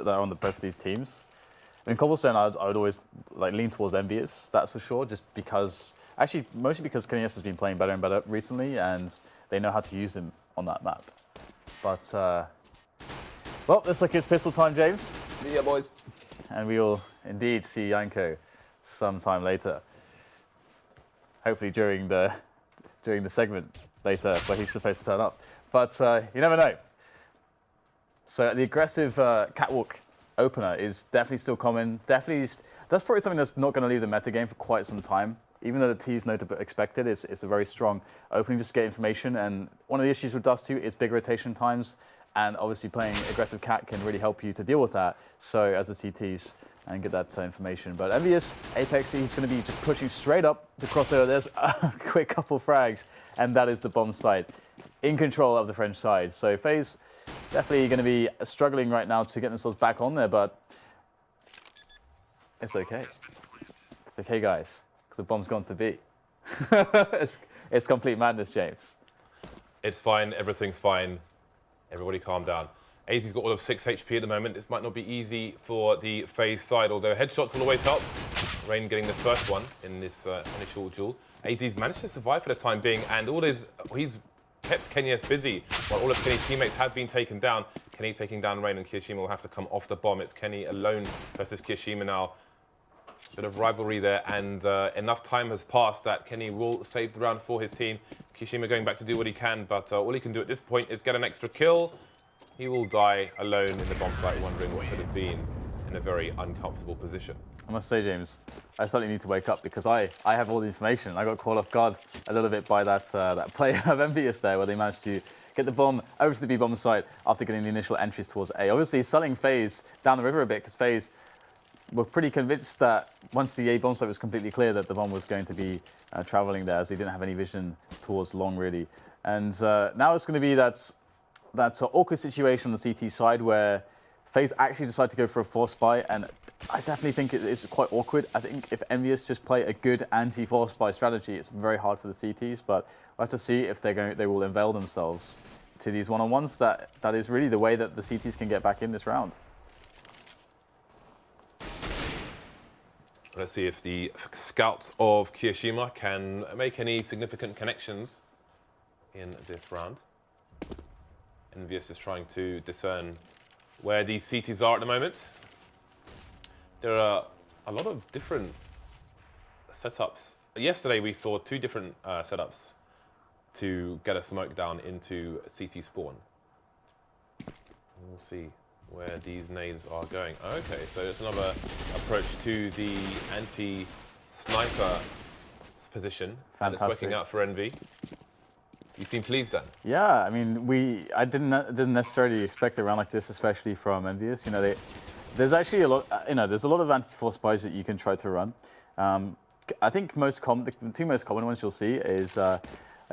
that are on both of these teams. In Cobblestone, I would always lean towards EnVyUs, that's for sure, just because, actually, mostly because KennyS has been playing better and better recently, and they know how to use him on that map. But, well, looks like it's pistol time, James. See ya, boys. And we will indeed see Yanko sometime later. Hopefully during the segment later where he's supposed to turn up. But you never know. So the aggressive catwalk opener is definitely still common. That's probably something that's not going to leave the meta game for quite some time. Even though the T's know to expect it, it's a very strong opening just to get information. And one of the issues with Dust 2 is big rotation times. And obviously playing aggressive cat can really help you to deal with that. So as the CTs and get that information. But EnVyUs, Apex, he's going to be just pushing straight up to crossover. There's a quick couple frags, and that is the bomb side in control of the French side. So FaZe definitely going to be struggling right now to get themselves back on there, but it's okay. It's okay, guys, because the bomb's gone to B. It's complete madness, James. It's fine. Everything's fine. Everybody calm down. AZ's got all of 6 HP at the moment. This might not be easy for the FaZe side, although headshots will always help. Rain getting the first one in this initial duel. AZ's managed to survive for the time being, and he's kept KennyS busy while all of Kenny's teammates have been taken down. Kenny taking down Rain, and Kiyoshima will have to come off the bomb. It's Kenny alone versus Kiyoshima now. Bit of rivalry there, and enough time has passed that Kenny will save the round for his team. Kiyoshima going back to do what he can, but all he can do at this point is get an extra kill. He will die alone in the bomb site, wondering what could have been in a very uncomfortable position. I must say, James, I certainly need to wake up because I have all the information. I got caught off guard a little bit by that play of EnVyUs there, where they managed to get the bomb over to the B bomb site after getting the initial entries towards A. Obviously, selling FaZe down the river a bit because FaZe were pretty convinced that once the A bomb site was completely clear that the bomb was going to be traveling there, as they didn't have any vision towards long, really. And now it's going to be that awkward situation on the CT side where FaZe actually decide to go for a force buy, and I definitely think it's quite awkward. I think if EnVyUs just play a good anti-force buy strategy, it's very hard for the CTs, but we'll have to see if they will unveil themselves to these one-on-ones. That is really the way that the CTs can get back in this round. Let's see if the scouts of Kiyoshima can make any significant connections in this round. EnVyUs is trying to discern where these CTs are at the moment. There are a lot of different setups. Yesterday we saw 2 different setups to get a smoke down into CT spawn. We'll see where these nades are going. Okay, so it's another approach to the anti-sniper position. Fantastic. And it's working out for EnVy. You seem pleased then? Yeah, I mean, I didn't necessarily expect a round like this, especially from EnVyUs. You know, there's actually a lot. There's a lot of anti-force buys that you can try to run. I think the 2 most common ones you'll see is a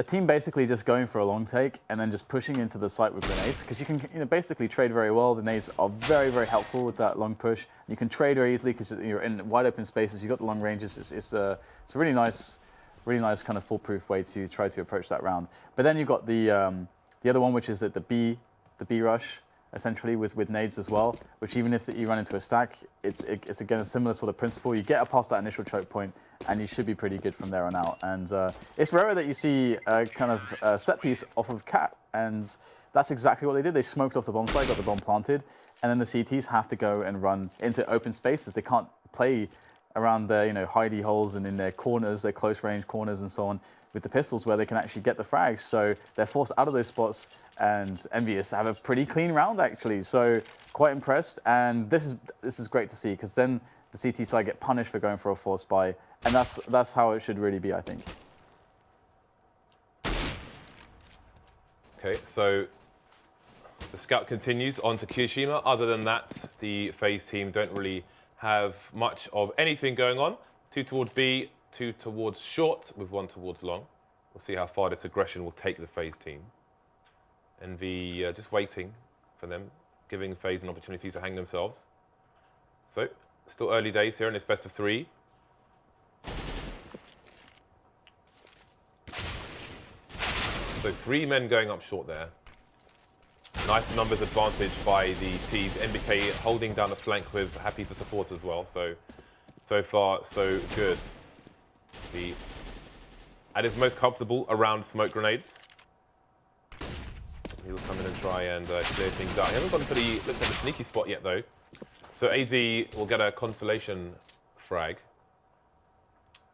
team basically just going for a long take and then just pushing into the site with grenades, because you can basically trade very well. The nades are very, very helpful with that long push. You can trade very easily because you're in wide open spaces. You've got the long ranges. It's a really nice kind of foolproof way to try to approach that round. But then you've got the other one, which is the B rush, essentially with nades as well, which even if you run into a stack, it's again a similar sort of principle. You get past that initial choke point and you should be pretty good from there on out. And it's rare that you see a kind of set piece off of Cat, and that's exactly what they did. They smoked off the bomb site, got the bomb planted, and then the CTs have to go and run into open spaces. They can't play around their hidey holes and in their corners, their close range corners and so on, with the pistols where they can actually get the frags. So they're forced out of those spots, and EnVyUs have a pretty clean round actually. So quite impressed, and this is great to see, because then the CT side get punished for going for a force buy, and that's how it should really be, I think. Okay, so the scout continues on to Kiyoshima. Other than that, the FaZe team don't really have much of anything going on. 2 towards B, 2 towards short, with 1 towards long. We'll see how far this aggression will take the FaZe team. EnVy just waiting for them, giving FaZe an opportunity to hang themselves. So, still early days here in this best of 3. So 3 men going up short there. Nice numbers advantage by the T's. NBK holding down the flank with Happy for support as well. So far, so good. The at his most comfortable around smoke grenades. He will come in and try and clear things out. He hasn't gone for the, looks like the sneaky spot yet though. So AZ will get a consolation frag.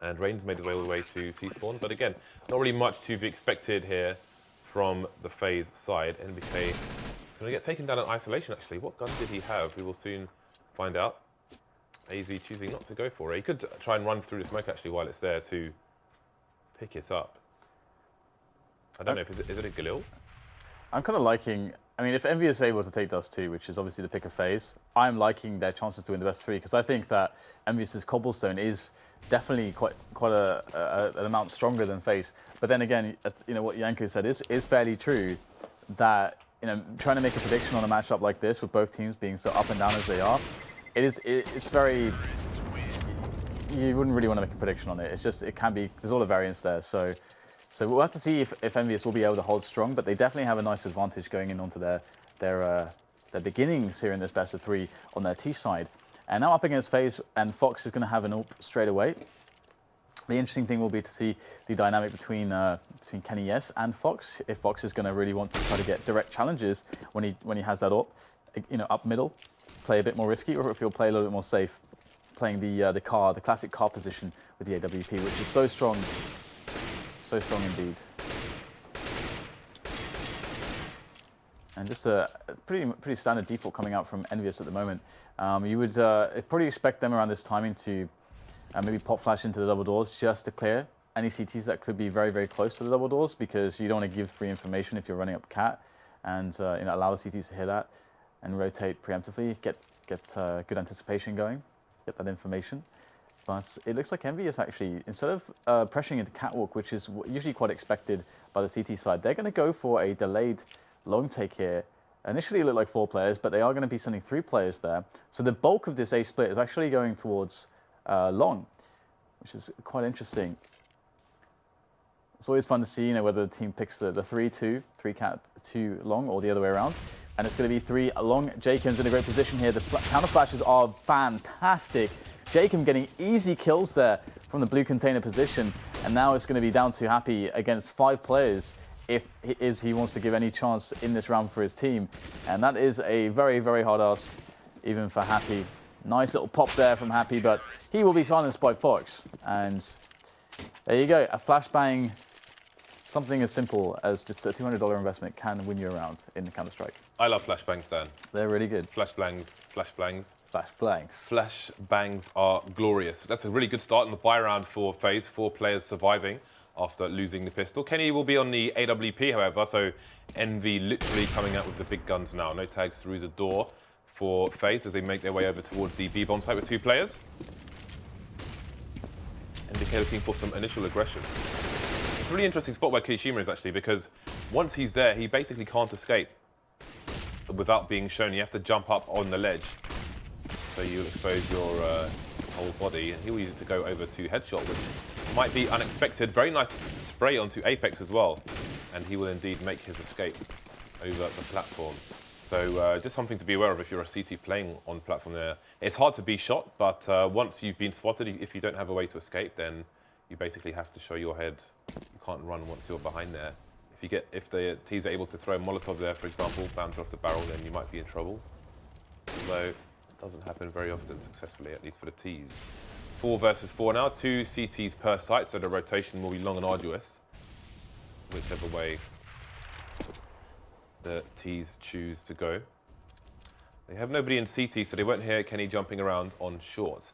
And Rain's made his way all the way to T-spawn. But again, not really much to be expected here from the FaZe side. NBK is going to get taken down in isolation actually. What gun did he have? We will soon find out. AZ choosing not to go for it. He could try and run through the smoke actually while it's there to pick it up. I don't know if, is it a Galil? I'm kind of liking, I mean, if EnVy is able to take Dust 2, which is obviously the pick of FaZe, I'm liking their chances to win the best 3, because I think that EnVyUs' Cobblestone is definitely quite an amount stronger than FaZe. But then again, you know, what Yanko said is fairly true, that, you know, trying to make a prediction on a matchup like this with both teams being so up and down as they are, it's very, you wouldn't really want to make a prediction on it. It's just, it can be, there's all the variance there. So we'll have to see if EnVyUs will be able to hold strong, but they definitely have a nice advantage going in onto their beginnings here in this best of 3 on their T side. And now up against FaZe, and Fox is going to have an AWP straight away. The interesting thing will be to see the dynamic between Kenny S and Fox. If Fox is going to really want to try to get direct challenges when he has that AWP, you know, up middle, play a bit more risky, or if he'll play a little bit more safe, playing the classic car position with the AWP, which is so strong. So strong indeed. And just a pretty standard default coming out from EnVyUs at the moment. You would probably expect them around this timing to maybe pop flash into the double doors just to clear any CTs that could be very, very close to the double doors, because you don't want to give free information if you're running up cat, and you know, allow the CTs to hear that and rotate preemptively, get good anticipation going, get that information. But it looks like EnVyUs actually, instead of pressuring into catwalk, which is usually quite expected by the CT side, they're going to go for a delayed long take here. Initially it looked like 4 players, but they are going to be sending 3 players there. So the bulk of this A split is actually going towards long, which is quite interesting. It's always fun to see, you know, whether the team picks the 3-2, 3 cat, 2 long, or the other way around. And it's going to be 3 long. Jacob's in a great position here. The counter flashes are fantastic. Jacob getting easy kills there from the blue container position, and now it's going to be down to Happy against 5 players if he wants to give any chance in this round for his team. And that is a very, very hard ask, even for Happy. Nice little pop there from Happy, but he will be silenced by Fox. And there you go, a flashbang. Something as simple as just a $200 investment can win you around in Counter-Strike. I love flashbangs, Dan. They're really good. Flashbangs. Flashbangs. Flashbangs are glorious. That's a really good start in the buy round for FaZe. 4 players surviving after losing the pistol. Kenny will be on the AWP, however, so EnVy literally coming out with the big guns now. No tags through the door for FaZe as they make their way over towards the B-bomb site with 2 players. NBK looking for some initial aggression. It's a really interesting spot where Kishima is actually, because once he's there, he basically can't escape without being shown. You have to jump up on the ledge, so you'll expose your whole body, and he'll use it to go over to headshot, which might be unexpected. Very nice spray onto Apex as well, and he will indeed make his escape over the platform. So just something to be aware of if you're a CT playing on platform there. It's hard to be shot, but once you've been spotted, if you don't have a way to escape, then you basically have to show your head. You can't run once you're behind there. If the T's are able to throw a Molotov there, for example, bounce off the barrel, then you might be in trouble. Although it doesn't happen very often successfully, at least for the T's. 4 versus 4 now, 2 CTs per site, so the rotation will be long and arduous, whichever way the T's choose to go. They have nobody in CT, so they won't hear Kenny jumping around on short.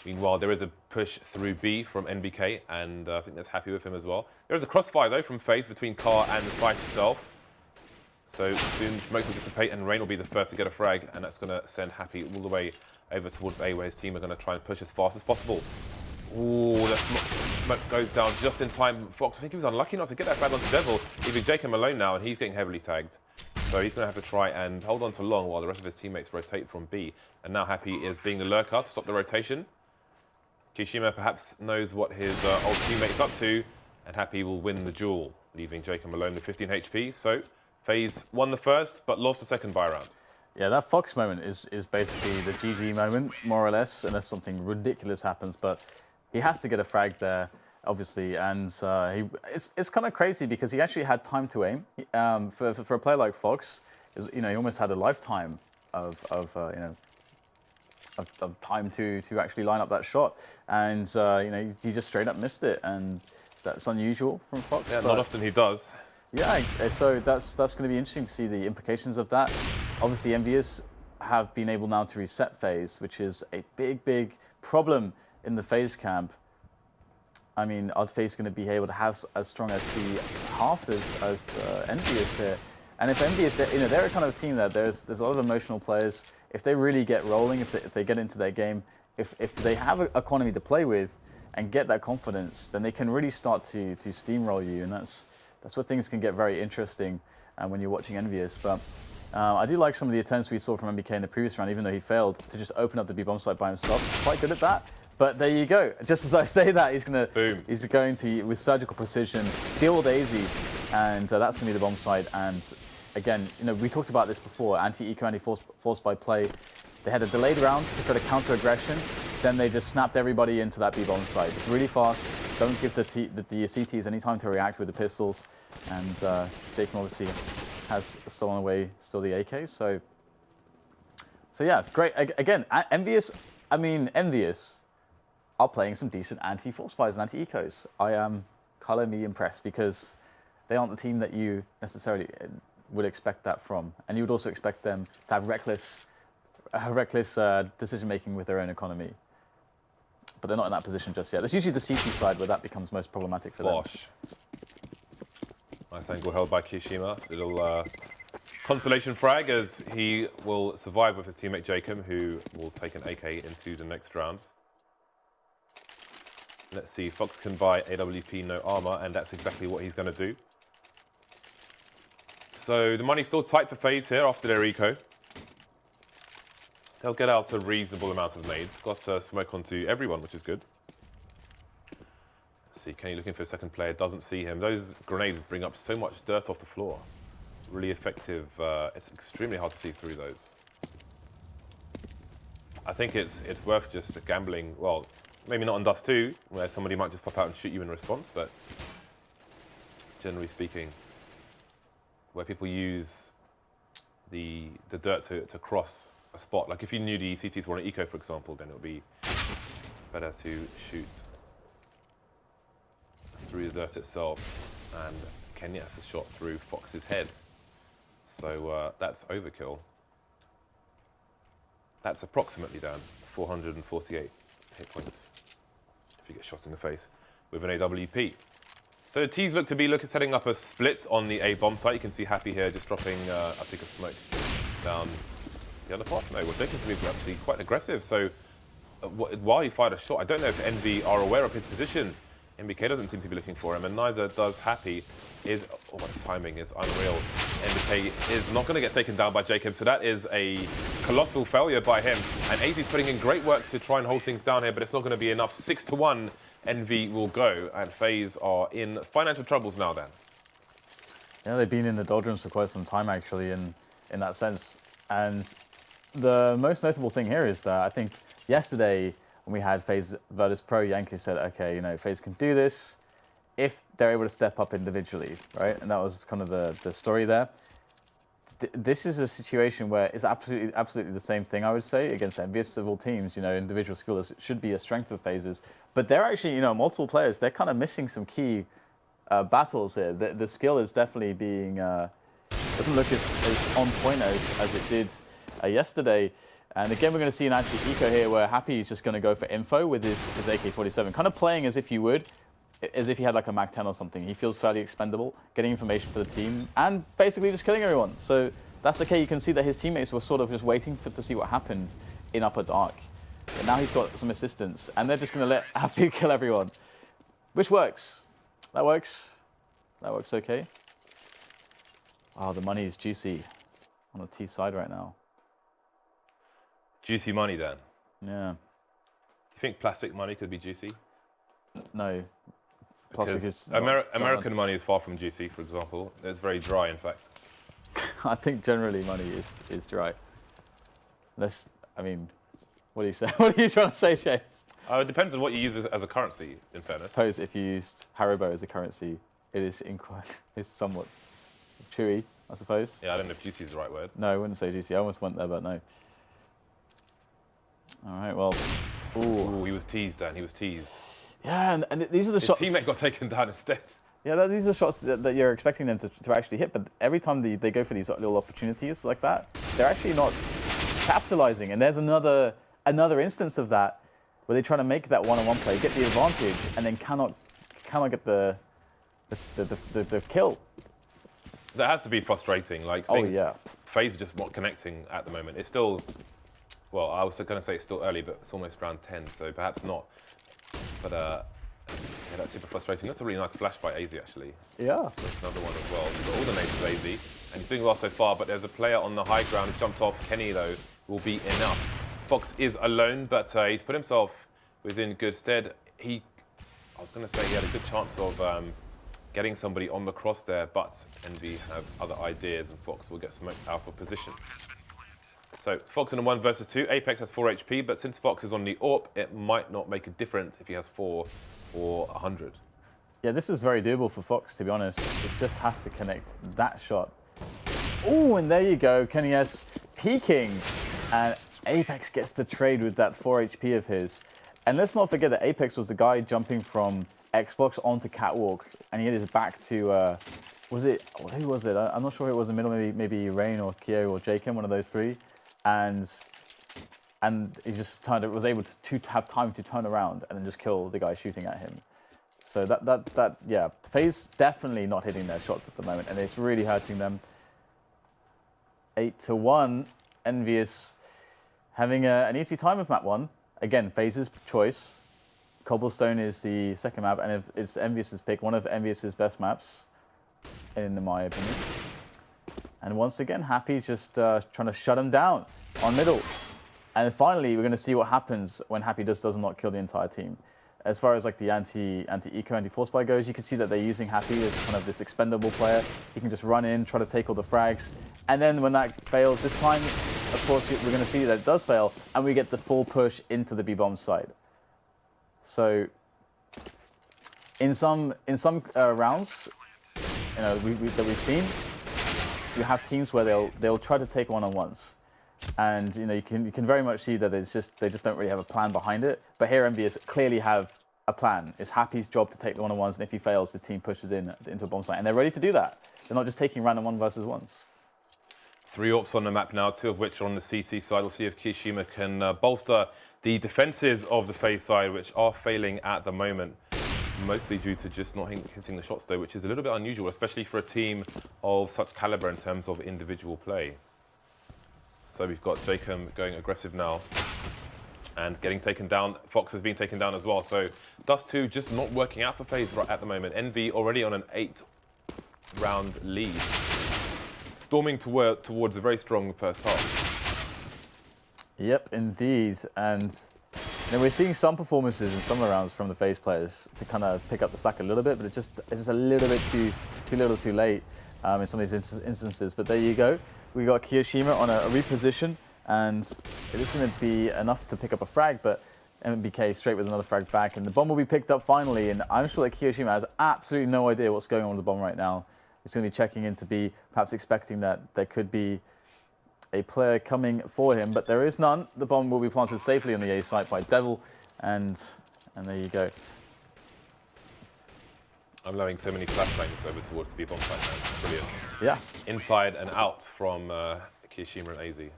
Meanwhile, there is a push through B from NBK, and I think that's happy with him as well. There is a crossfire, though, from FaZe between Car and the site itself. So soon smoke will dissipate, and Rain will be the first to get a frag, and that's going to send Happy all the way over towards A, where his team are going to try and push as fast as possible. Ooh, the smoke goes down just in time. Fox, I think he was unlucky not to get that frag onto Devil, leaving Jacob alone now, and he's getting heavily tagged. So he's going to have to try and hold on to long while the rest of his teammates rotate from B. And now Happy is being the lurker to stop the rotation. Kishima perhaps knows what his old teammate's up to, and Happy will win the duel, leaving Jacob alone with 15 HP. So FaZe won the first, but lost the second buy round. Yeah, that Fox moment is basically the GG moment, more or less, unless something ridiculous happens. But he has to get a frag there, obviously, and it's kind of crazy because he actually had time to aim. For a player like Fox, he almost had a lifetime of time to actually line up that shot, and he just straight up missed it, and that's unusual from Fox. Yeah, not often he does. Yeah, so that's going to be interesting to see the implications of that. Obviously, EnVyUs have been able now to reset FaZe, which is a big problem in the FaZe camp. I mean, are FaZe going to be able to have as strong a T half as EnVyUs here? And if EnVyUs, they're a kind of team that there's a lot of emotional players. If they really get rolling, if they get into their game, if they have an economy to play with and get that confidence, then they can really start to steamroll you, and that's where things can get very interesting when you're watching EnVyUs. But I do like some of the attempts we saw from MBK in the previous round, even though he failed to just open up the B-bomb site by himself. Quite good at that. But there you go. Just as I say that, he's going to, with surgical precision, deal with AZ, and that's going to be the bomb site. And again, we talked about this before, anti-eco, anti-force by play. They had a delayed round to try to counter aggression. Then they just snapped everybody into that B-bomb site. It's really fast. Don't give the CTs any time to react with the pistols. And Dakin obviously has stolen away still the AK. So yeah, great. Again, EnVyUs are playing some decent anti-force buys and anti-ecos. I am color me impressed because they aren't the team that you necessarily would expect that from. And you would also expect them to have reckless decision-making with their own economy. But they're not in that position just yet. It's usually the CT side where that becomes most problematic for them. Nice angle held by Kishima. Little consolation frag as he will survive with his teammate Jacob, who will take an AK into the next round. Let's see, Fox can buy AWP no armor, and that's exactly what he's going to do. So the money's still tight for FaZe here after their eco. They'll get out a reasonable amount of nades. Got smoke onto everyone, which is good. Let's see, Kenny looking for a second player, doesn't see him. Those grenades bring up so much dirt off the floor. Really effective. It's extremely hard to see through those. I think it's worth just gambling. Well, maybe not on Dust 2, where somebody might just pop out and shoot you in response, but generally speaking, where people use the dirt to cross a spot. Like if you knew the CTs were on eco, for example, then it would be better to shoot through the dirt itself. And Kenya has a shot through Fox's head. So that's overkill. That's approximately down 448 hit points if you get shot in the face with an AWP. So the T's look to be setting up a split on the A bomb site. You can see Happy here just dropping, I think, a smoke down the other part. No, well, they can be actually quite aggressive. So while he fired a shot, I don't know if EnVy are aware of his position. MBK doesn't seem to be looking for him, and neither does Happy. The timing is unreal. MBK is not going to get taken down by Jacob, so that is a colossal failure by him. And AZ's putting in great work to try and hold things down here, but it's not going to be enough. 6-1, EnVy will go, and FaZe are in financial troubles now then. Yeah, they've been in the doldrums for quite some time, actually, in that sense. And the most notable thing here is that I think yesterday, when we had FaZe Virtus Pro, Yankee said, okay, FaZe can do this if they're able to step up individually, right? And that was kind of the story there. This is a situation where it's absolutely the same thing, I would say, against EnVyUs of all teams. Individual skill should be a strength of FaZe's, but they're actually, multiple players. They're kind of missing some key battles here. The skill is definitely being doesn't look as on point as it did yesterday. And again, we're going to see an anti-eco here where Happy is just going to go for info with his AK-47, kind of playing as if he had like a MAC-10 or something. He feels fairly expendable, getting information for the team, and basically just killing everyone. So that's okay. You can see that his teammates were sort of just waiting to see what happened in Upper Dark. But now he's got some assistance, and they're just going to let Happy kill everyone, which works. That works. That works okay. Oh, the money is juicy on the T side right now. Juicy money then? Yeah. You think plastic money could be juicy? No. Plastic because is... American money is far from juicy, for example. It's very dry, in fact. I think generally money is dry. Unless, I mean, what do you say? What are you trying to say, James? It depends on what you use as a currency, in fairness. Suppose if you used Haribo as a currency, it's somewhat chewy, I suppose. Yeah, I don't know if juicy is the right word. No, I wouldn't say juicy. I almost went there, but no. All right, well. Ooh, he was teased, Dan. He was teased. Yeah, and these are the His shots. teammate got taken down instead. Yeah, these are shots that you're expecting them to actually hit, but every time they go for these little opportunities like that, they're actually not capitalizing. And there's another instance of that where they try to make that one-on-one play, get the advantage, and then cannot get the kill. That has to be frustrating. Like, Oh yeah. FaZe are just not connecting at the moment. It's still, well, I was going to say it's still early, but it's almost round 10, so perhaps not. But yeah, that's super frustrating. That's a really nice flash by AZ, actually. Yeah. There's another one as well. He's got all the names of AZ, and he's doing well so far, but there's a player on the high ground who's jumped off. Kenny, though, will be enough. Fox is alone, but he's put himself within good stead. I was going to say he had a good chance of getting somebody on the cross there, but EnVy have other ideas, and Fox will get smoked out of position. So Fox in a 1 versus 2. Apex has 4 HP, but since Fox is on the AWP, it might not make a difference if he has 4 or 100. Yeah, this is very doable for Fox, to be honest. It just has to connect that shot. Oh, and there you go. Kenny S peeking, and Apex gets the trade with that 4 HP of his. And let's not forget that Apex was the guy jumping from Xbox onto Catwalk, and he had his back to, who was it? I'm not sure who it was in the middle, maybe Rain or Kyo or Jaken, one of those three. And he just was able to have time to turn around and then just kill the guy shooting at him. So yeah, FaZe definitely not hitting their shots at the moment, and it's really hurting them. 8-1, EnVyUs having an easy time of map 1. Again, FaZe's choice. Cobblestone is the second map, and it's EnVyUs' pick, one of EnVyUs' best maps, in my opinion. And once again, Happy's just trying to shut him down on middle. And finally, we're going to see what happens when Happy does not kill the entire team. As far as like the anti-eco, anti-force buy goes, you can see that they're using Happy as kind of this expendable player. He can just run in, try to take all the frags. And then when that fails this time, of course, we're going to see that it does fail, and we get the full push into the B-bomb side. So in some rounds, that we've seen, you have teams where they'll try to take one-on-ones, and you can very much see that they just don't really have a plan behind it. But here EnVyUs clearly have a plan. It's Happy's job to take the one-on-ones, and if he fails, his team pushes into a bomb site, and they're ready to do that. They're not just taking random 1 versus 1s. 3 AWPs on the map now, 2 of which are on the CT side. We'll see if Kishima can bolster the defenses of the FaZe side, which are failing at the moment, mostly due to just not hitting the shots, though, which is a little bit unusual, especially for a team of such caliber in terms of individual play. So we've got Jacob going aggressive now and getting taken down. Fox has been taken down as well. So Dust 2 just not working out for FaZe right at the moment. EnVy already on an 8-round lead, storming towards a very strong first half. Yep, indeed. And we're seeing some performances in some rounds from the FaZe players to kind of pick up the slack a little bit, but it's just a little bit too little too late in some of these instances. But there you go. We got Kiyoshima on a reposition, and it is going to be enough to pick up a frag, but MBK straight with another frag back, and the bomb will be picked up finally, and I'm sure that Kiyoshima has absolutely no idea what's going on with the bomb right now. He's going to be checking in to be perhaps expecting that there could be a player coming for him, but there is none. The bomb will be planted safely on the A site by Devil, and there you go. I'm loving so many flashbangs over towards the B-bomb site now. It's brilliant. Yeah. Inside and out from Kishima and AZ.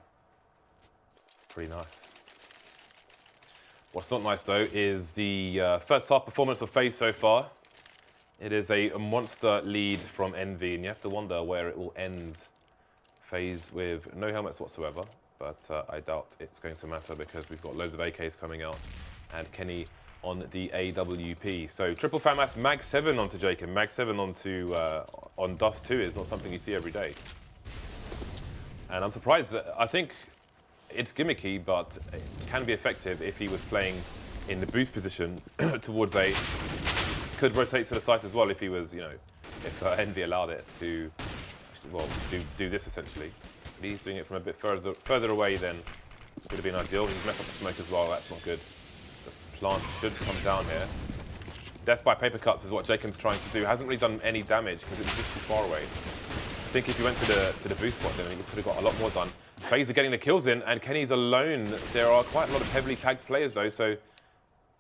Pretty nice. What's not nice, though, is the first half performance of FaZe so far. It is a monster lead from EnVy, and you have to wonder where it will end. FaZe with no helmets whatsoever, but I doubt it's going to matter because we've got loads of AKs coming out, and Kenny on the AWP. So triple FAMAS, Mag 7 onto Jacob, Mag 7 onto on Dust 2 is not something you see every day. And I'm surprised that I think it's gimmicky, but it can be effective if he was playing in the boost position towards A. Could rotate to the site as well if he was, if EnVy allowed it to well, do this essentially. But he's doing it from a bit further away than would have been ideal. He's messed up the smoke as well. That's not good. The plant should come down here. Death by paper cuts is what Jacob's trying to do. Hasn't really done any damage because it was just too far away. I think if you went to the boost spot, then you could have got a lot more done. FaZe are getting the kills in, and Kenny's alone. There are quite a lot of heavily tagged players though, so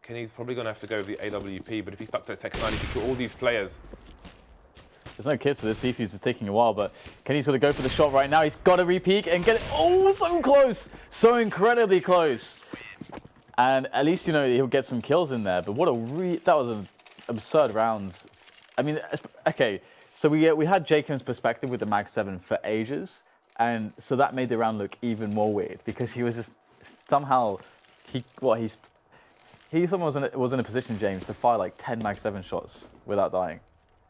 Kenny's probably going to have to go with the AWP. But if he's stuck to Tech 9, he can kill all these players. There's no kits, so this defuse is taking a while, but Kenny's going to go for the shot right now. He's got to re-peek and get it. Oh, so close! So incredibly close. And at least, you know, he'll get some kills in there. But what that was an absurd round. I mean, okay, so we had Jacob's perspective with the Mag 7 for ages. And so that made the round look even more weird because he was just somehow, was in a position, James, to fire like 10 Mag 7 shots without dying.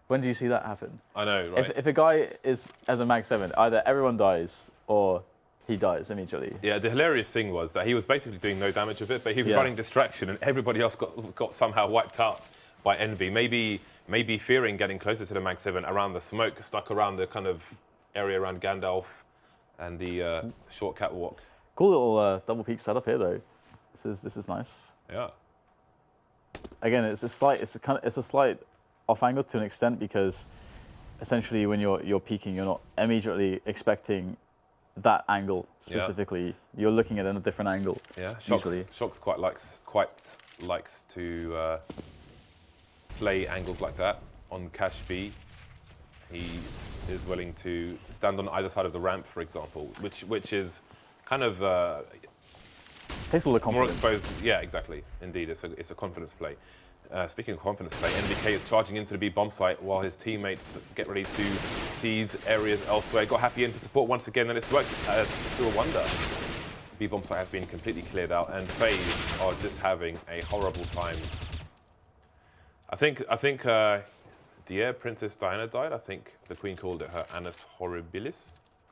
When do you see that happen? I know, right? If a guy has a Mag 7, either everyone dies or he dies immediately. Yeah, the hilarious thing was that he was basically doing no damage with it, but he was running distraction, and everybody else got somehow wiped out by EnVy. Maybe fearing getting closer to the Mag 7 around the smoke, stuck around the kind of area around Gandalf and the short catwalk. Cool little double peak setup here, though. This is nice. Yeah. Again, it's a slight off angle to an extent because essentially when you're peaking, you're not immediately expecting that angle specifically. Yeah. You're looking at a different angle. Yeah, Shox quite likes to play angles like that on Cash B. He is willing to stand on either side of the ramp, for example, which is kind of takes all the confidence. More exposed. Yeah, exactly. Indeed, it's a confidence play. Speaking of confidence play, NBK is charging into the B bomb site while his teammates get ready to seize areas elsewhere. Got Happy in for support once again, and it's worked to a wonder. B bomb site has been completely cleared out, and FaZe are just having a horrible time. I think the Air Princess Diana died. I think the Queen called it her Annus Horribilis.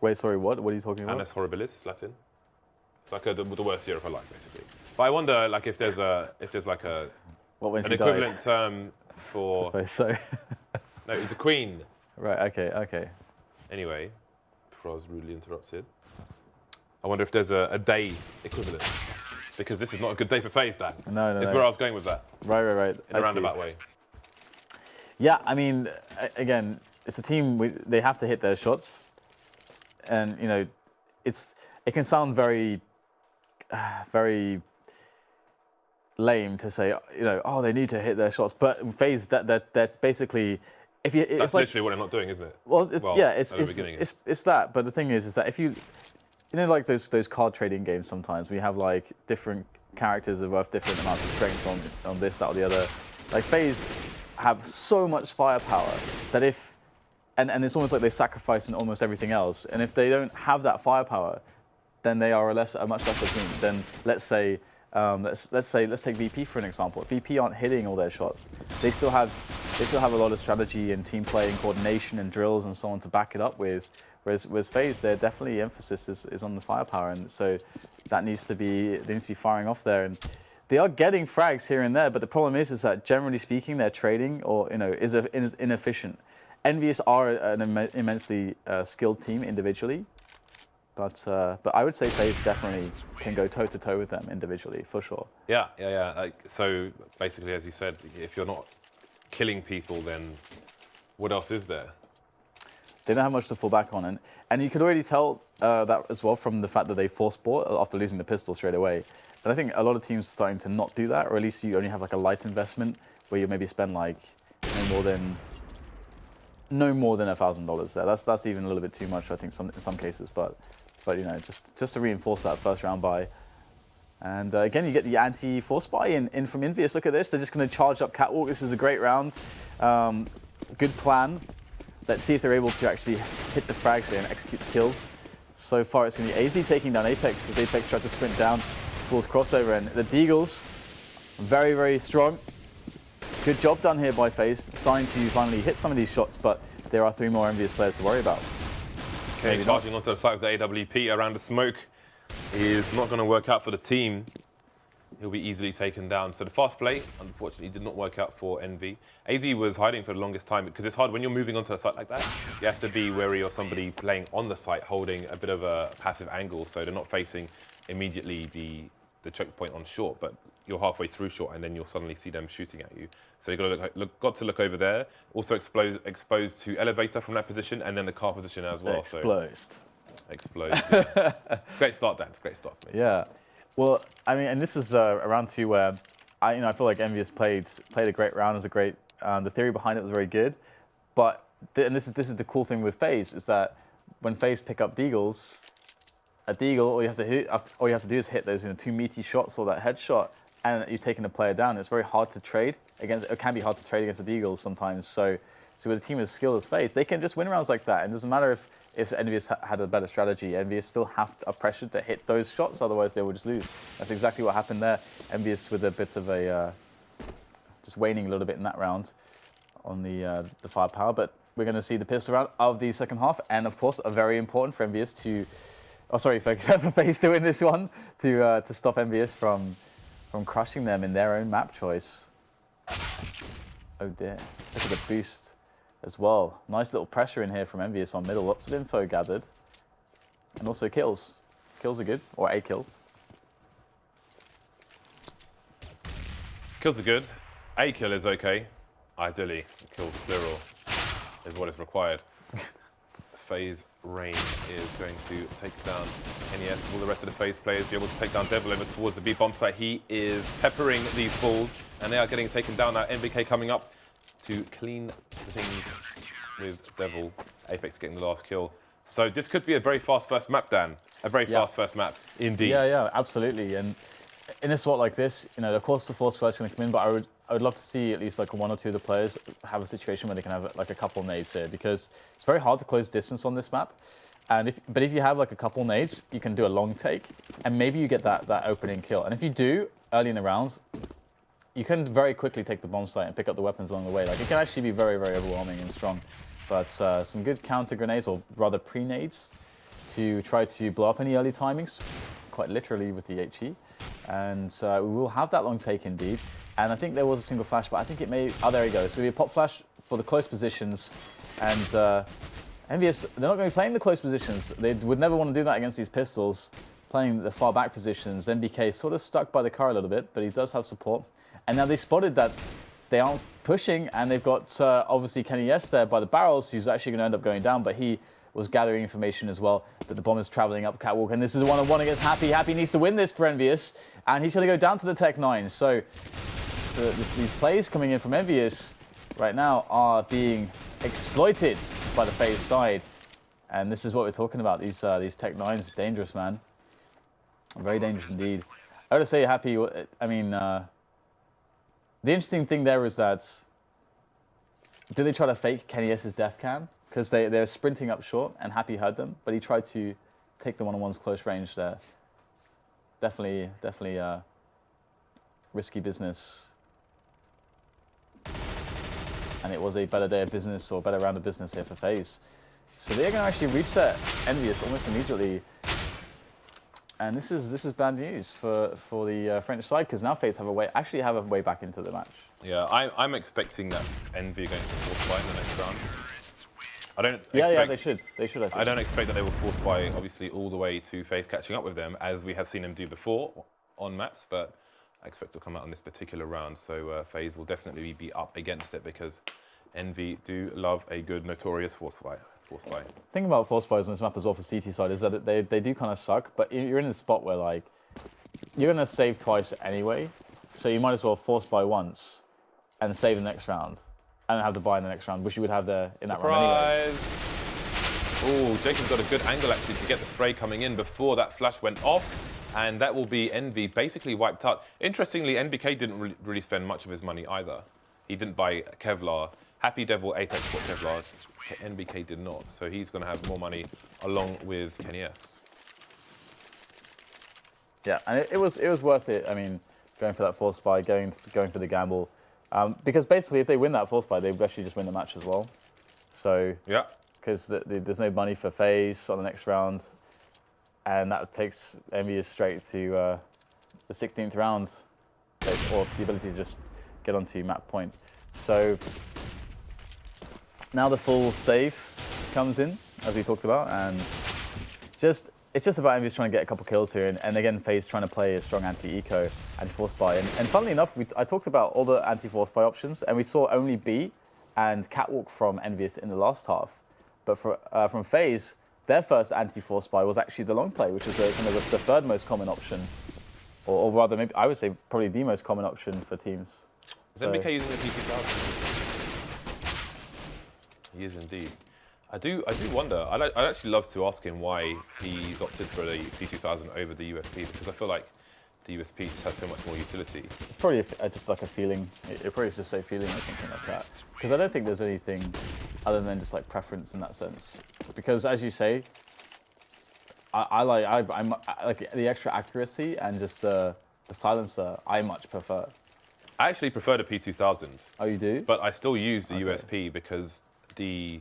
Wait, sorry, what? What are you talking about? Annus Horribilis, Latin. It's like the worst year of her life, basically. But I wonder, like, if there's like an equivalent term for. I suppose so. No, it's a queen. Right. Okay. Anyway, before I was rudely interrupted, I wonder if there's a day equivalent, because this is not a good day for FaZe, Dan. No. It's where I was going with that. Right. In a roundabout way. Yeah, I mean, again, it's a team. They have to hit their shots, and you know, it can sound very lame to say, you know, oh, they need to hit their shots, but FaZe that basically, that's literally what they're not doing, isn't it? Well, it's that. But the thing is that if you know, like those card trading games, sometimes we have like different characters that are worth different amounts of strength on this, that, or the other. Like FaZe have so much firepower that and it's almost like they sacrifice in almost everything else. And if they don't have that firepower, then they are a much lesser team. Then let's say let's take VP for an example. If VP aren't hitting all their shots, they still have a lot of strategy and team play and coordination and drills and so on to back it up with. Whereas FaZe, their definitely emphasis is on the firepower, and so they need to be firing off there. And they are getting frags here and there, but the problem is that generally speaking, their trading is inefficient. EnVyUs are an immensely skilled team individually, but I would say FaZe definitely can go toe to toe with them individually for sure. Yeah. Like, so basically, as you said, if you're not killing people, then what else is there? They don't have much to fall back on, and you could already tell that as well from the fact that they forced bought after losing the pistol straight away. But I think a lot of teams are starting to not do that, or at least you only have like a light investment where you maybe spend like no more than $1,000 there. That's even a little bit too much, I think, in some cases. But you know, just to reinforce that first round buy. And again, you get the anti-force buy in from EnVyUs. Look at this. They're just going to charge up catwalk. This is a great round. Good plan. Let's see if they're able to actually hit the frags here and execute the kills. So far, it's going to be AZ taking down Apex as Apex tried to sprint down towards crossover, and the Deagles, very, very strong. Good job done here by FaZe, starting to finally hit some of these shots, but there are 3 more EnVyUs players to worry about. Okay, charging onto the side of the AWP around the smoke is not going to work out for the team. he'll be easily taken down. So the fast play, unfortunately, did not work out for EnVy. AZ was hiding for the longest time because it's hard when you're moving onto a site like that. You have to be wary of somebody playing on the site, holding a bit of a passive angle, so they're not facing immediately the choke point on short, but you're halfway through short, and then you'll suddenly see them shooting at you. So you've got to look over there. Also exposed to elevator from that position, and then the car position as well. Exposed. Explode. Yeah. Great start, Dan. It's a great start for me. Yeah. Well, I mean, and this is a round 2 where I feel like EnVyUs played a great round. It was a great. The theory behind it was very good, but and this is the cool thing with FaZe is that when FaZe pick up deagles, a deagle all you have to do is hit those 2 meaty shots or that headshot, and you've taken a player down. It's very hard to trade against. It can be hard to trade against a deagle sometimes. So with a team as skilled as FaZe, they can just win rounds like that. And it doesn't matter if EnVyUs had a better strategy. EnVyUs still are pressured to hit those shots, otherwise they will just lose. That's exactly what happened there. EnVyUs with a bit of a just waning a little bit in that round on the firepower, but we're going to see the pistol round of the second half, and of course, a very important for EnVyUs to. Oh, sorry, for FaZe to win this one to stop EnVyUs from crushing them in their own map choice. Oh dear! Look at the boost as well. Nice little pressure in here from EnVyUs on middle. Lots of info gathered, and also kills. Kills are good, or a kill. Kills are good. A kill is okay. Ideally, a kill plural is what is required. FaZe Rain is going to take down NES. Will the rest of the FaZe players be able to take down Devil over towards the B bomb site? He is peppering these balls, and they are getting taken down now. NBK coming up to clean things with Devil. Apex getting the last kill. So this could be a very fast first map, Dan. A very fast first map, indeed. Yeah, absolutely. And in a spot like this, of course the force fire is going to come in, but I would love to see at least like 1 or 2 of the players have a situation where they can have like a couple nades here, because it's very hard to close distance on this map. And but if you have like a couple nades, you can do a long take, and maybe you get that opening kill. And if you do early in the rounds, you can very quickly take the bomb site and pick up the weapons along the way. Like it can actually be very, very overwhelming and strong. But some good counter grenades, or rather pre-nades, to try to blow up any early timings, quite literally with the HE. And we will have that long take indeed. And I think there was a single flash, but I think it may. Oh, there you go. So it'll be a pop flash for the close positions. And EnVyUs, they're not going to be playing the close positions. They would never want to do that against these pistols, playing the far back positions. NBK sort of stuck by the car a little bit, but he does have support. And now they spotted that they aren't pushing, and they've got obviously Kenny S there by the barrels, who's actually going to end up going down, but he was gathering information as well that the bomb is traveling up catwalk, and this is a 1-on-1 against Happy. Happy needs to win this for EnVyUs, and he's going to go down to the Tech 9. So these plays coming in from EnVyUs right now are being exploited by the FaZe side, and this is what we're talking about. These Tech 9s, dangerous, man. Very dangerous indeed. I gotta say, Happy. I mean, the interesting thing there is that do they try to fake Kenny S's death cam? Because they're sprinting up short, and Happy heard them, but he tried to take the 1-on-ones close range there. Definitely risky business. And it was a better day of business, or better round of business here for FaZe. So they're going to actually reset EnVyUs almost immediately. And this is bad news for the French side, because now FaZe have a way back into the match. Yeah, I'm expecting that EnVy are going to force buy in the next round. I don't. Yeah, they should. They should. I think. I don't expect that they will force buy, obviously, all the way to FaZe catching up with them, as we have seen them do before on maps. But I expect to come out on this particular round, so FaZe will definitely be up against it, because EnVy do love a good notorious force buy. The thing about force buys on this map as well for CT side is that they do kind of suck, but you're in a spot where like you're gonna save twice anyway, so you might as well force buy once and save the next round, and have to buy in the next round, which you would have there in that round anyway. Oh, Jacob's got a good angle actually to get the spray coming in before that flash went off, and that will be EnVy basically wiped out. Interestingly, NBK didn't really spend much of his money either. He didn't buy Kevlar. Happy Devil Apex bought Kevlar. NBK did not, so he's going to have more money along with Kenny S. Yeah, and it was worth it. I mean, going for that force buy, going for the gamble, because basically if they win that force buy, they actually just win the match as well. So yeah, because there's no money for FaZe on the next round, and that takes EnVyUs straight to the 16th round or the ability to just get onto map point. So now the full save comes in, as we talked about, and it's just about EnVyUs trying to get a couple kills here, and again, FaZe trying to play a strong anti-eco, anti-force buy. And funnily enough, I talked about all the anti-force buy options, and we saw only B and Catwalk from EnVyUs in the last half. But from FaZe, their first anti-force buy was actually the long play, which is the third most common option, or rather, maybe I would say probably the most common option for teams. Is MBK using the P2000? He is indeed. I do wonder. I'd actually love to ask him why he's opted for the P2000 over the USP, because I feel like the USP just has so much more utility. It's probably just like a feeling. It probably just say feeling or something like that. Because I don't think there's anything other than just like preference in that sense. Because as you say, I like the extra accuracy and just the silencer. I much prefer. I actually prefer the P2000. Oh, you do? But I still use the USP because the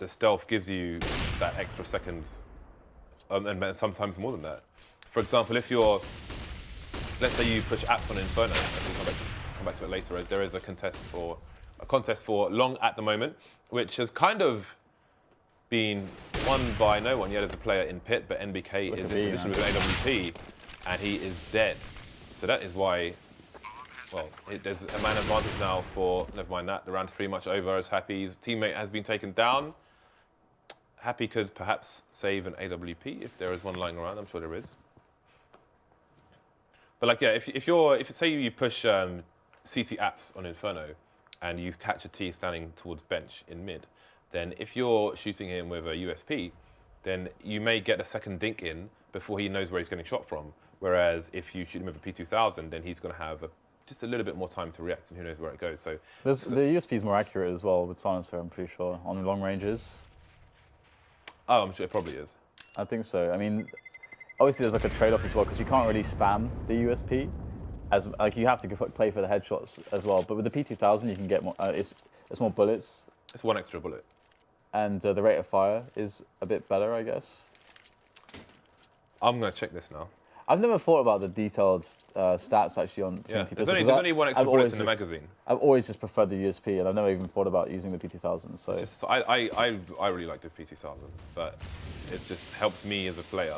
stealth gives you that extra seconds, and sometimes more than that. For example, if you're, let's say you push apps on Inferno, and we'll come back to it later, as there is a contest for long at the moment, which has kind of been won by no one yet as a player in pit, but NBK is in position with an AWP, and he is dead. So that is why. Well, there's a man advantage now for, never mind that, the round's pretty much over as Happy's teammate has been taken down. Happy could perhaps save an AWP if there is one lying around, I'm sure there is. But like, yeah, if say you push CT apps on Inferno and you catch a T standing towards bench in mid, then if you're shooting him with a USP, then you may get a second dink in before he knows where he's getting shot from. Whereas if you shoot him with a P2000, then he's going to have just a little bit more time to react, and who knows where it goes. So the USP is more accurate as well with silencer, I'm pretty sure, on long ranges. Oh, I'm sure it probably is. I think so. I mean, obviously there's like a trade-off as well, because you can't really spam the USP, as like you have to play for the headshots as well. But with the P2000, you can get more. It's more bullets. It's one extra bullet. And the rate of fire is a bit better, I guess. I'm gonna check this now. I've never thought about the detailed stats actually on TNT Pistol. There's only one extra bullet in the magazine. I've always just preferred the USP, and I've never even thought about using the P2000. So I really like the P2000, but it just helps me as a player.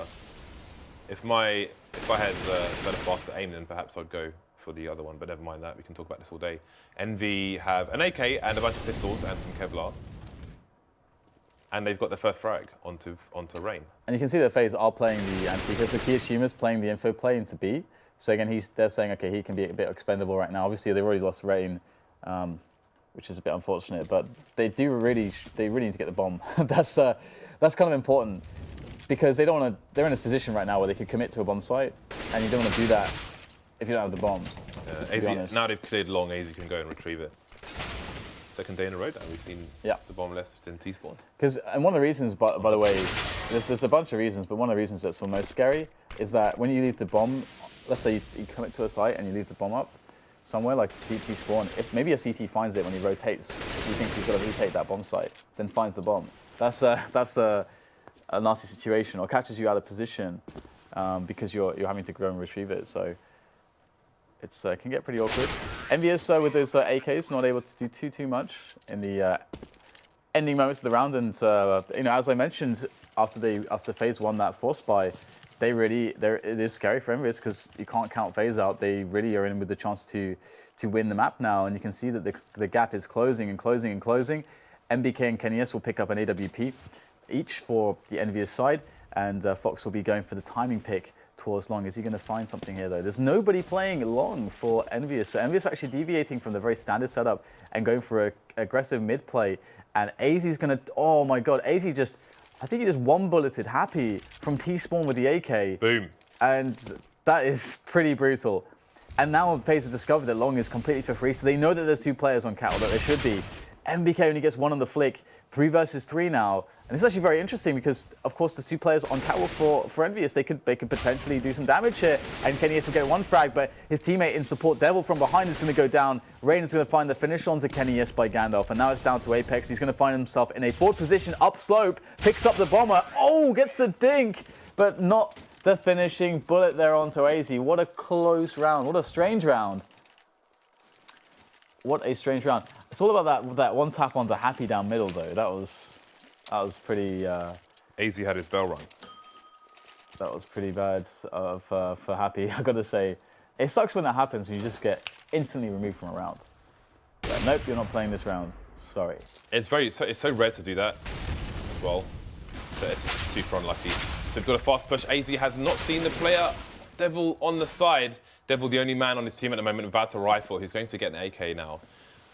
If I had better, faster aim, then perhaps I'd go for the other one. But never mind that. We can talk about this all day. EnVy have an AK and a bunch of pistols and some Kevlar. And they've got their first frag onto Rain. And you can see that FaZe are playing the anti-eco. So Kiyoshima's playing the info play into B. So again, they're saying, okay, he can be a bit expendable right now. Obviously, they've already lost Rain, which is a bit unfortunate. But they really need to get the bomb. That's kind of important, because they're in this position right now where they could commit to a bomb site, and you don't want to do that if you don't have the bomb. Now they've cleared long, AZ can go and retrieve it. Second day in a row that we've seen the bomb left in T-spawn. And one of the reasons, by the way, there's a bunch of reasons, but one of the reasons that's the most scary is that when you leave the bomb, let's say you commit to a site and you leave the bomb up somewhere like CT spawn, if maybe a CT finds it when he rotates, if he thinks he's got to rotate that bomb site, then finds the bomb. That's a nasty situation, or catches you out of position because you're having to go and retrieve it. So it can get pretty awkward. EnVyUs with those AKs not able to do too much in the ending moments of the round, and as I mentioned, after FaZe won that force buy, it is scary for EnVyUs because you can't count FaZe out. They really are in with the chance to win the map now, and you can see that the gap is closing and closing and closing. MBK and KennyS will pick up an AWP each for the EnVyUs side, and Fox will be going for the timing pick towards long. Is he going to find something here, though? There's nobody playing long for EnVyUs. So EnVyUs are actually deviating from the very standard setup and going for an aggressive mid play. And AZ's going to... Oh, my God. AZ just... I think he just one-bulleted Happy from T-spawn with the AK. Boom. And that is pretty brutal. And now FaZe have discovered that long is completely for free. So they know that there's two players on Cat, or that there should be. MBK only gets one on the flick, 3 versus 3 now. And it's actually very interesting because, of course, there's 2 players on catwalk for EnVyUs. They could potentially do some damage here, and KennyS will get 1 frag, but his teammate in support, Devil from behind, is going to go down. Rain is going to find the finish onto KennyS by Gandalf, and now it's down to Apex. He's going to find himself in a forward position, upslope, picks up the bomber. Oh, gets the dink, but not the finishing bullet there onto AZ. What a close round. What a strange round. What a strange round. It's all about that one tap onto Happy down middle, though. That was pretty... AZ had his bell rung. That was pretty bad for Happy. I gotta say, it sucks when that happens, when you just get instantly removed from a round. But nope, you're not playing this round. Sorry. It's so rare to do that as well. So it's just super unlucky. So we've got a fast push. AZ has not seen the player. Devil on the side. Devil, the only man on his team at the moment, without a rifle, who's going to get an AK now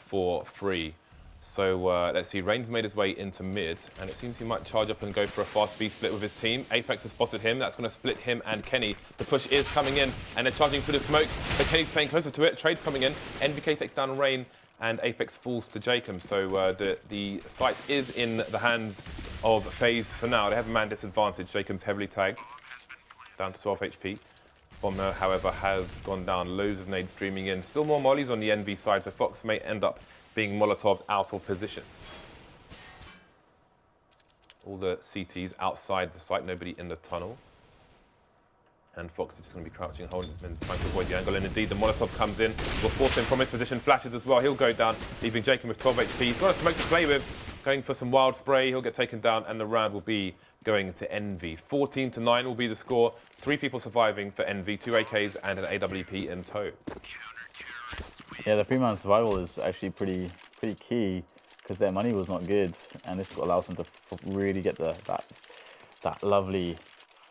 for free. So let's see, Rain's made his way into mid, and it seems he might charge up and go for a fast B split with his team. Apex has spotted him. That's going to split him and Kenny. The push is coming in, and they're charging through the smoke, but Kenny's playing closer to it. Trade's coming in. NVK takes down Rain, and Apex falls to Jacob. So the site is in the hands of FaZe for now. They have a man disadvantage. Jacob's heavily tagged, down to 12 HP. Bomber, however, has gone down. Loads of nades streaming in. Still more mollies on the EnVy side, so Fox may end up being Molotov out of position. All the CTs outside the site, nobody in the tunnel. And Fox is just going to be crouching, holding, and trying to avoid the angle. And indeed, the Molotov comes in, will force him from his position, flashes as well. He'll go down, leaving Jacob with 12 HP. He's got a smoke to play with, going for some wild spray. He'll get taken down, and the round will be going to EnVy. 14-9 will be the score. 3 people surviving for EnVy, 2 AKs and an AWP in tow. Yeah, the 3-man survival is actually pretty key, because their money was not good, and this allows them to really get that lovely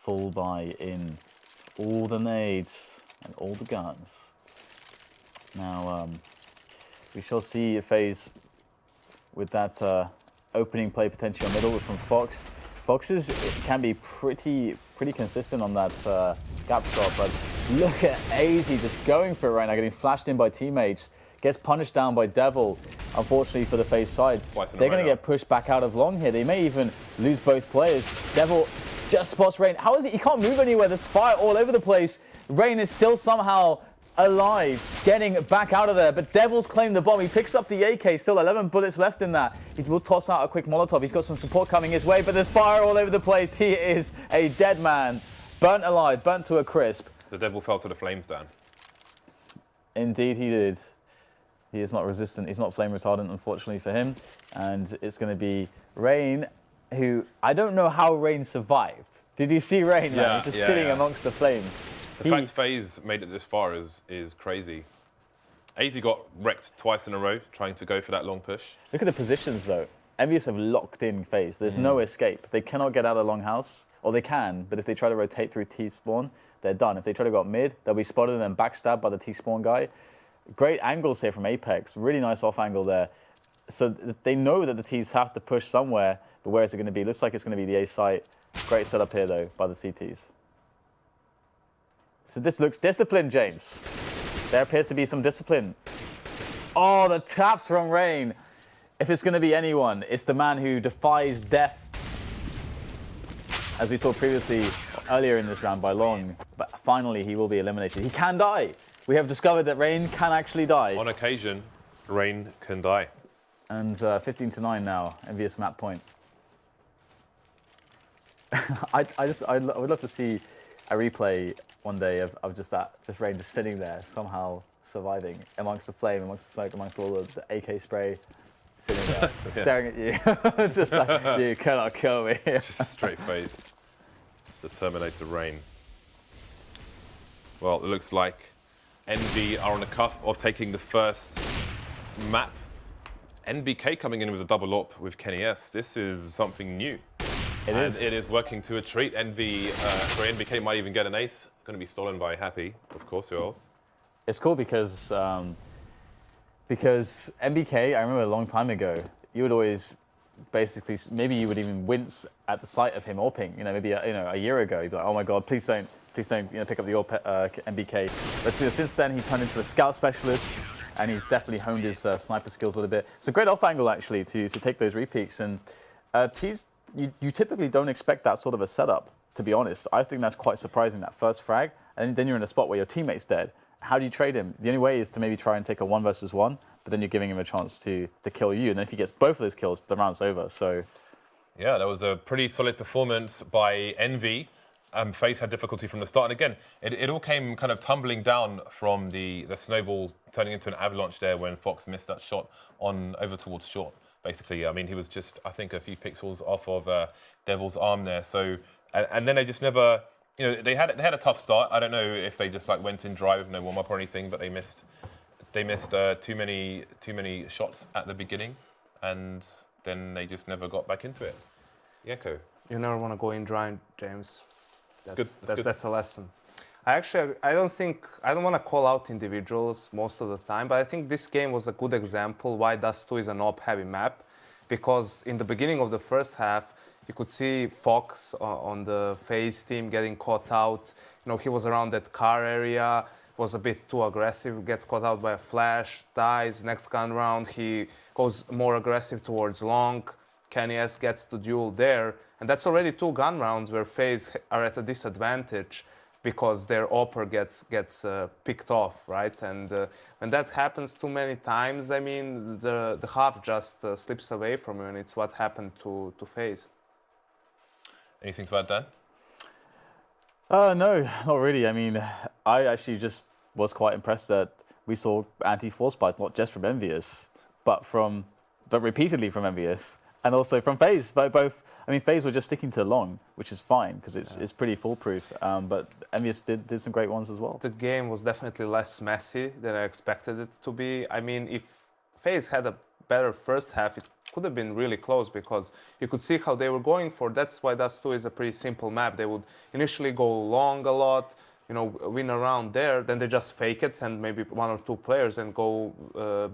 full buy in all the nades and all the guns. Now we shall see FaZe with that opening play potential middle from Fox. Fox's can be pretty consistent on that gap shot, but look at AZ just going for it right now, getting flashed in by teammates, gets punished down by Devil. Unfortunately for the FaZe side, they're going to get pushed back out of long here. They may even lose both players. Devil just spots Rain. How is it? He can't move anywhere. There's fire all over the place. Rain is still somehow alive, getting back out of there, but Devil's claimed the bomb. He picks up the AK, still 11 bullets left in that. He will toss out a quick Molotov. He's got some support coming his way, but there's fire all over the place. He is a dead man, burnt alive, burnt to a crisp. The Devil fell to the flames, Dan. Indeed he did. He is not resistant. He's not flame retardant, unfortunately for him. And it's going to be Rain, who, I don't know how Rain survived. Did you see Rain? Yeah, He's just sitting amongst the flames. The fact FaZe made it this far is crazy. AZ got wrecked twice in a row trying to go for that long push. Look at the positions, though. EnVyUs have locked in FaZe. There's no escape. They cannot get out of Longhouse, or they can, but if they try to rotate through T-spawn, they're done. If they try to go up mid, they'll be spotted and then backstabbed by the T-spawn guy. Great angles here from Apex. Really nice off angle there. So they know that the T's have to push somewhere, but where is it going to be? Looks like it's going to be the A site. Great setup here, though, by the CTs. So this looks disciplined, James. There appears to be some discipline. Oh, the taps from Rain. If it's going to be anyone, it's the man who defies death, as we saw previously earlier in this round by Long. But finally, he will be eliminated. He can die. We have discovered that Rain can actually die. On occasion, Rain can die. And 15-9 now, EnVyUs map point. I would love to see a replay one day of just Rain just sitting there, somehow surviving amongst the flame, amongst the smoke, amongst all of the AK spray, sitting there, staring at you, just like, you cannot kill me. Just a straight face. The Terminator Rain. Well, it looks like EnVy are on the cusp of taking the first map. NBK coming in with a double op with Kenny S. This is something new. It is working to a treat. NBK might even get an ace. Going to be stolen by Happy, of course. Who else? It's cool because NBK, I remember a long time ago, you would always basically, maybe you would even wince at the sight of him AWPing. You know, maybe a year ago, you'd be like, oh my god, please don't pick up the AWP NBK. But since then, he turned into a scout specialist, and he's definitely honed his sniper skills a little bit. It's a great off angle actually to take those repeaks, and T's. You typically don't expect that sort of a setup, to be honest. I think that's quite surprising, that first frag, and then you're in a spot where your teammate's dead. How do you trade him? The only way is to maybe try and take a 1 versus 1, but then you're giving him a chance to kill you, and then if he gets both of those kills, the round's over, so... Yeah, that was a pretty solid performance by EnVy. FaZe had difficulty from the start. And again, it all came kind of tumbling down from the snowball turning into an avalanche there when Fox missed that shot on over towards short. Basically, I mean, he was just, I think, a few pixels off of Devil's arm there. So, and then they just never, you know, they had a tough start. I don't know if they just like went in dry with no warm up or anything, but they missed too many shots at the beginning, and then they just never got back into it. Yeko. You never want to go in dry, James. That's good. That's a lesson. I don't want to call out individuals most of the time, but I think this game was a good example why Dust 2 is an op-heavy map, because in the beginning of the first half, you could see Fox on the FaZe team getting caught out. You know, he was around that car area, was a bit too aggressive, gets caught out by a flash, dies. Next gun round, he goes more aggressive towards long. Kenny S gets the duel there, and that's already 2 gun rounds where FaZe are at a disadvantage because their AWPer gets picked off, right? And when that happens too many times, I mean, the half just slips away from you, and it's what happened to FaZe. Anything to add, Dan? No, not really. I mean, I actually just was quite impressed that we saw anti-force buys, not just from EnVyUs, but repeatedly from EnVyUs. And also from FaZe, both. I mean, FaZe were just sticking to long, which is fine because it's pretty foolproof. But EnVyUs did some great ones as well. The game was definitely less messy than I expected it to be. I mean, if FaZe had a better first half, it could have been really close because you could see how they were going for. That's why Dust 2 is a pretty simple map. They would initially go long a lot, you know, win around there, then they just fake it, send maybe 1 or 2 players and go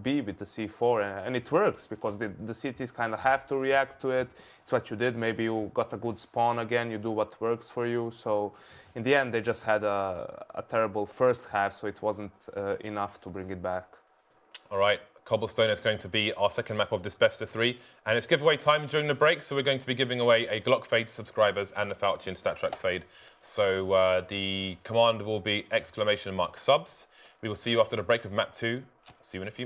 B with the C4, and it works because the CTs kind of have to react to it. It's what you did. Maybe you got a good spawn again, you do what works for you. So in the end, they just had a terrible first half, so it wasn't enough to bring it back. All right, Cobblestone is going to be our second map of this best of 3, and it's giveaway time during the break, so we're going to be giving away a Glock Fade to subscribers and the Falchion StatTrack Fade. So the command will be !subs. We will see you after the break of map 2. See you in a few minutes.